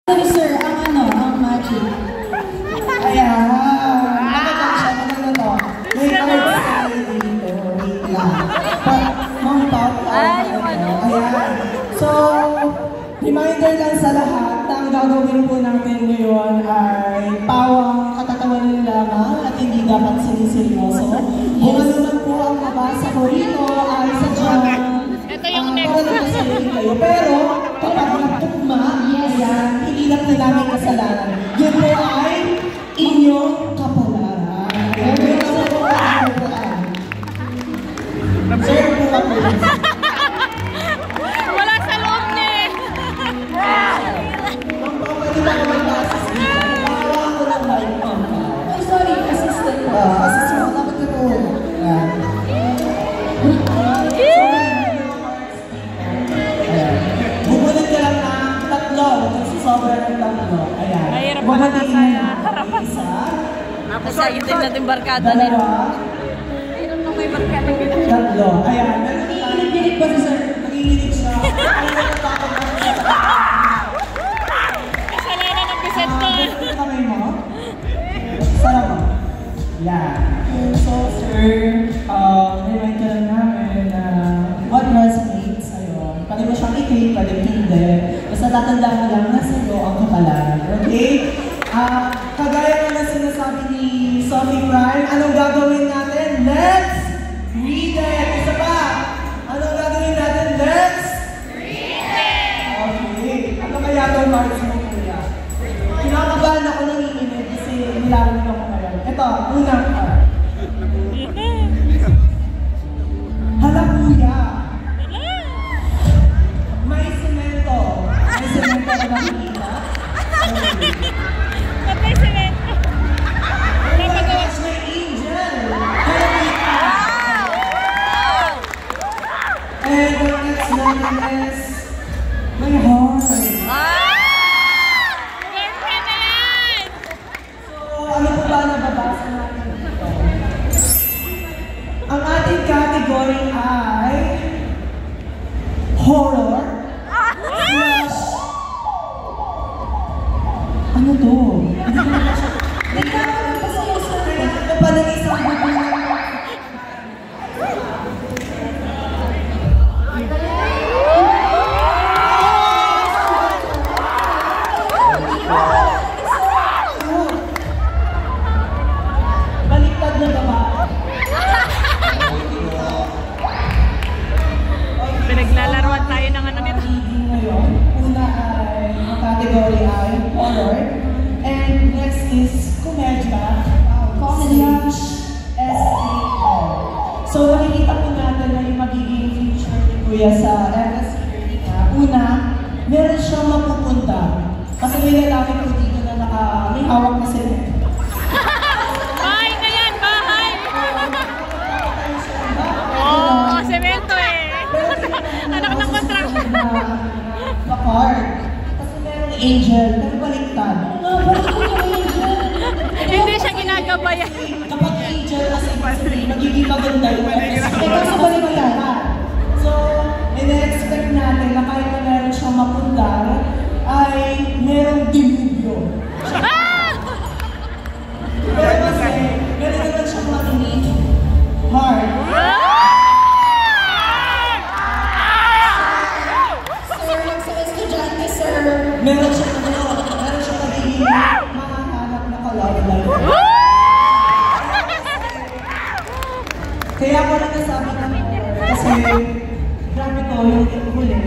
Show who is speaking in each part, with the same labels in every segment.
Speaker 1: Sir, ang magic.
Speaker 2: Ayan. Nakatang siya. Ano to? May cards tayo dito. Wait lang. Mount out. Ayan. So, reminder lang sa lahat na ang gagawin po natin ngayon ay pawang katatawanan lamang at hindi dapat siniseryoso. Kung ano man po ang mabasa ko rito ay sadyang pero kapag nagtukma, ayan, hindi lang na namin kasalanan. Yun po ay inyong kapalaran. Sir, po ka po.
Speaker 3: Wala sa loob ni.
Speaker 2: Kung pa pwede ba naman basis dito, nakawa ko lang ba yung pampa?
Speaker 1: Ay, sorry, assistant ko.
Speaker 2: Assistant ko, dapat ka po. Bubunod ka lang ng tatlo. Nagsisobra ng tatlo. Ayan.
Speaker 3: Mahirap pala nasa harapan.
Speaker 2: Isa.
Speaker 3: Kasi ayun natin barkada nila.
Speaker 1: Ayun nung may barkada nila.
Speaker 2: Tatlo. Ayan.
Speaker 1: Nanginginig ba si Sir?
Speaker 2: Nanginginig siya.
Speaker 3: Kasalanan ng biset ko.
Speaker 2: Kamay mo? Sarap mo? Yeah. So, sir, remind ka lang namin na what resonates sa'yo. Pwede mo siyang i-claim, pwede hindi. Basta tatandaan mo lang na sa'yo ang kapalaran. Okay? Kagaya nga na sinasabi ni Sophie Prime, anong gagawin natin? Let's read it! Isa pa! Anong gagawin natin? Let's read it! Okay. Ano kaya itong cards mo, kuya? Kinakabahan ako ng iinit kasi nilalang ako ngayon. Ito, unang card. Hala, kuya! May semento. May semento ka nakikita?
Speaker 3: Patay semento.
Speaker 2: Oh my gosh, may angel! And the next one is may heart.
Speaker 3: Girlfriend na yan!
Speaker 2: So, ano po ba nababasa natin dito? Ang ating category ay horror. Ano to?
Speaker 1: Nagkakaroon pa sa'yo, Sir.
Speaker 2: Kailangan ko pa ng isang bubunan. Baliktad na ba?
Speaker 3: Pinaglalaruan tayo ng ano nito.
Speaker 2: Ngayon, una ay ang category ay horror. And next is komedya. /SAO. So makikita po natin na yung magiging future ni Kuya sa MSC niya. Una, meron siyang mapupunta. Kasi may lalaki ko dito na may hawak na sila.
Speaker 3: Bahay na yan! Bahay! Oo, semento eh. Anak ng contraction.
Speaker 2: Na card. Kasi meron angel, pero baliktad.
Speaker 3: Hindi siya ginagabayan.
Speaker 2: Kapag angel kasi magiging maganda yung episode. Kasi baliktad. So, ina-expect natin na kahit na meron siyang mapundar, ay merong dilubyo. Pero kasi, meron naman siyang makinig. Heart.
Speaker 1: Sir, sa estudyante, Sir.
Speaker 2: Meron siyang magiging makahanap na ka-love life. Kaya ko lang nasabi na kasi grabe ko yung huli.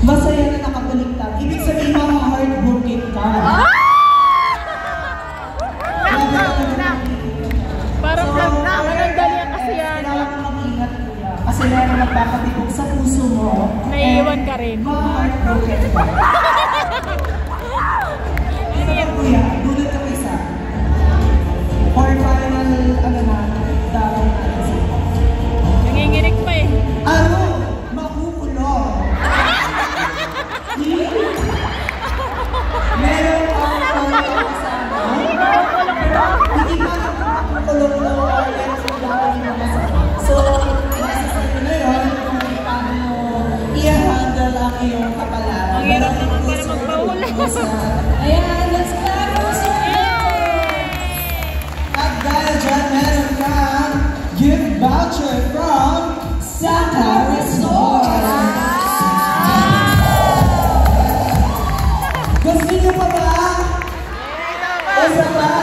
Speaker 2: Masaya na nakabaliktad. Ibig sabihin heartbroken ka.
Speaker 3: Parang manandalian kasi yan.
Speaker 2: Kailangan mo mag-ingat, kuya. Kasi meron magpapatibok sa puso mo.
Speaker 3: Naiiwan ka rin.
Speaker 2: Ma-heartbroken ka. Isa pa, kuya. Dulot ka isa. Or final, daraw natin sa ito.
Speaker 3: Nanginginig pa eh.
Speaker 2: Ano? Makukulong.
Speaker 1: Ayan, let's clap for Sir.
Speaker 2: At dahil dyan, meron kang gift voucher from Santa Resort. Gusto niyo pa ba? Isa pa?